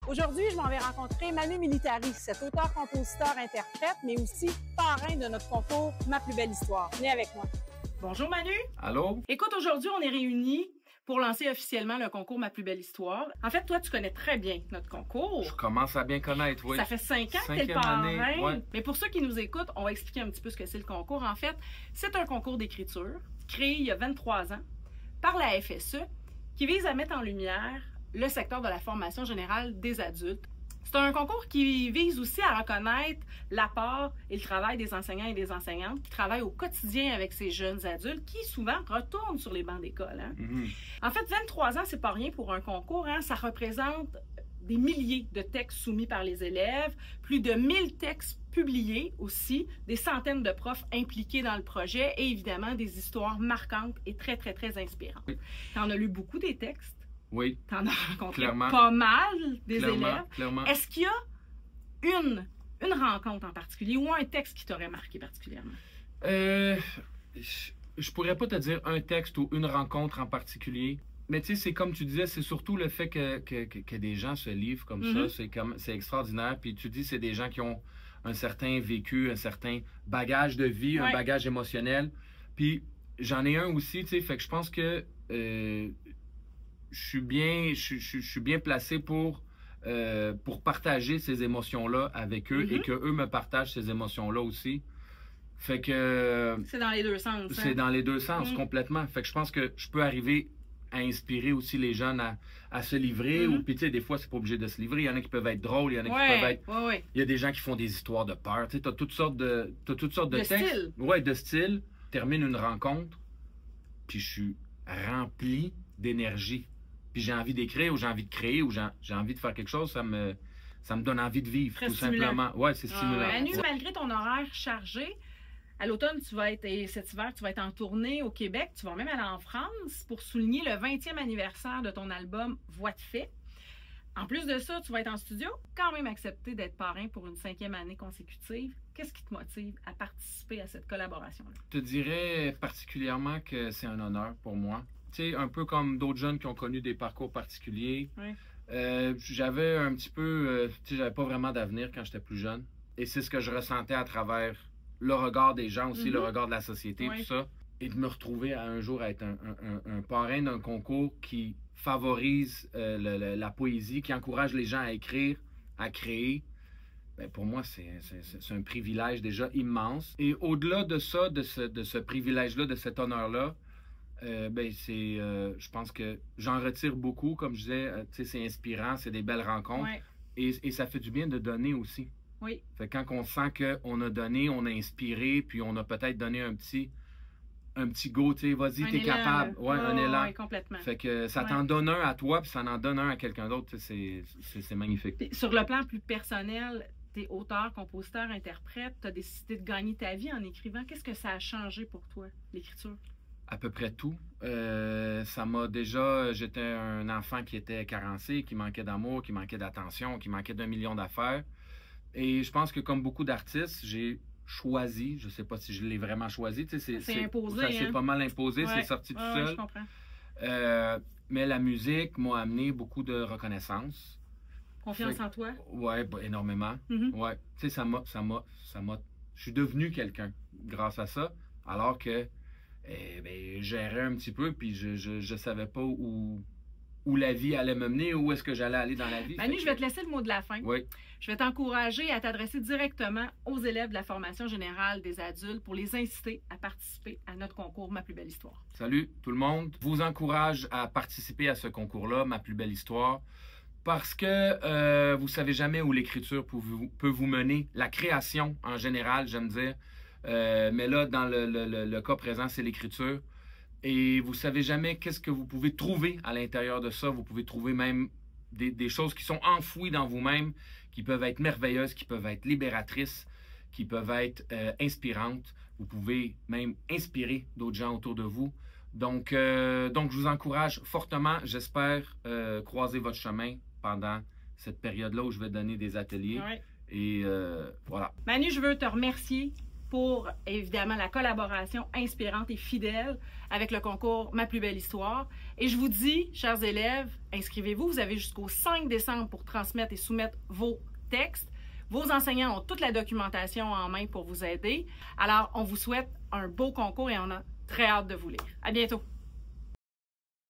Aujourd'hui, je m'en vais rencontrer Manu Militari, cet auteur, compositeur, interprète, mais aussi parrain de notre concours Ma plus belle histoire. Venez avec moi. Bonjour Manu. Allô? Écoute, aujourd'hui, on est réunis pour lancer officiellement le concours Ma plus belle histoire. En fait, toi, tu connais très bien notre concours. Je commence à bien connaître, oui. Ça fait 5 ans que tu es le 5e année, parrain. ouais. Mais pour ceux qui nous écoutent, on va expliquer un petit peu ce que c'est le concours. En fait, c'est un concours d'écriture créé il y a 23 ans par la FSE qui vise à mettre en lumière le secteur de la formation générale des adultes. C'est un concours qui vise aussi à reconnaître l'apport et le travail des enseignants et des enseignantes qui travaillent au quotidien avec ces jeunes adultes qui souvent retournent sur les bancs d'école. Hein? En fait, 23 ans, c'est pas rien pour un concours. Hein? Ça représente des milliers de textes soumis par les élèves, plus de 1000 textes publiés aussi, des centaines de profs impliqués dans le projet et évidemment des histoires marquantes et très, très, très inspirantes. Oui. Tu en as lu beaucoup des textes. Oui. Tu en as rencontré Clairement. pas mal des élèves. Clairement. Est-ce qu'il y a une rencontre en particulier ou un texte qui t'aurait marqué particulièrement? Je pourrais pas te dire un texte ou une rencontre en particulier. Mais tu sais, c'est comme tu disais, c'est surtout le fait que des gens se livrent comme ça. C'est extraordinaire. Puis tu dis, c'est des gens qui ont un certain vécu, un certain bagage de vie, un bagage émotionnel. Puis j'en ai un aussi, tu sais, fait que je pense que je suis bien placé pour partager ces émotions-là avec eux et qu'eux me partagent ces émotions-là aussi. Fait que... c'est dans les deux sens. C'est dans les deux sens, complètement. Fait que je pense que je peux arriver à inspirer aussi les jeunes à se livrer. Ou puis tu sais, des fois, c'est pas obligé de se livrer. Il y en a qui peuvent être drôles, il y en a qui peuvent être... Il y a des gens qui font des histoires de peur. Tu sais, t'as toutes sortes de textes. Style. Ouais, de style. Termine une rencontre, puis je suis rempli d'énergie. Puis j'ai envie d'écrire ou j'ai envie de créer ou j'ai envie de faire quelque chose, ça me donne envie de vivre, tout simplement. Ouais, c'est stimulant. Manu, malgré ton horaire chargé, à l'automne, et cet hiver, tu vas être en tournée au Québec. Tu vas même aller en France pour souligner le 20e anniversaire de ton album Voix de fait. En plus de ça, tu vas être en studio, quand même accepter d'être parrain pour une 5e année consécutive. Qu'est-ce qui te motive à participer à cette collaboration-là? Je te dirais particulièrement que c'est un honneur pour moi. Tu sais, un peu comme d'autres jeunes qui ont connu des parcours particuliers. J'avais un petit peu... tu sais, j'avais pas vraiment d'avenir quand j'étais plus jeune. Et c'est ce que je ressentais à travers le regard des gens aussi, le regard de la société, tout ça. Et de me retrouver à un jour à être un parrain d'un concours qui favorise la poésie, qui encourage les gens à écrire, à créer. Ben, pour moi, c'est un privilège déjà immense. Et au-delà de ça, de ce privilège-là, de cet honneur-là, je pense que j'en retire beaucoup. Comme je disais, c'est inspirant, c'est des belles rencontres. Et ça fait du bien de donner aussi. Oui. Fait que quand on sent qu'on a donné, on a inspiré, puis on a peut-être donné un petit go, tu sais, vas-y, t'es capable. Ouais, un élan. Oui, complètement. Fait que ça t'en donne un à toi, puis ça en donne un à quelqu'un d'autre. C'est magnifique. Puis, sur le plan plus personnel, t'es auteur, compositeur, interprète, t'as décidé de gagner ta vie en écrivant. Qu'est-ce que ça a changé pour toi, l'écriture? À peu près tout. Ça m'a déjà... J'étais un enfant qui était carencé, qui manquait d'amour, qui manquait d'attention, qui manquait d'1 million d'affaires. Et je pense que comme beaucoup d'artistes, j'ai choisi, je sais pas si je l'ai vraiment choisi, tu sais, c'est imposé, ça s'est pas mal imposé, c'est sorti tout seul. Je comprends. Mais la musique m'a amené beaucoup de reconnaissance. Confiance en toi? Ouais, énormément. Ouais, tu sais, je suis devenu quelqu'un grâce à ça, alors que j'errais un petit peu, puis je savais pas où la vie allait me mener, où est-ce que j'allais aller dans la vie. Manu, je vais te laisser le mot de la fin. Oui. Je vais t'encourager à t'adresser directement aux élèves de la formation générale des adultes pour les inciter à participer à notre concours Ma plus belle histoire. Salut tout le monde. Je vous encourage à participer à ce concours-là, Ma plus belle histoire, parce que vous savez jamais où l'écriture peut vous mener. La création, en général, j'aime dire. Mais là, dans le cas présent, c'est l'écriture. Et vous savez jamais qu'est-ce que vous pouvez trouver à l'intérieur de ça. Vous pouvez trouver même des choses qui sont enfouies dans vous-même, qui peuvent être merveilleuses, qui peuvent être libératrices, qui peuvent être inspirantes. Vous pouvez même inspirer d'autres gens autour de vous. Donc je vous encourage fortement. J'espère croiser votre chemin pendant cette période-là où je vais donner des ateliers. Et voilà. Manu, je veux te remercier pour, évidemment, la collaboration inspirante et fidèle avec le concours Ma plus belle histoire. Et je vous dis, chers élèves, inscrivez-vous. Vous avez jusqu'au 5 décembre pour transmettre et soumettre vos textes. Vos enseignants ont toute la documentation en main pour vous aider. Alors, on vous souhaite un beau concours et on a très hâte de vous lire. À bientôt!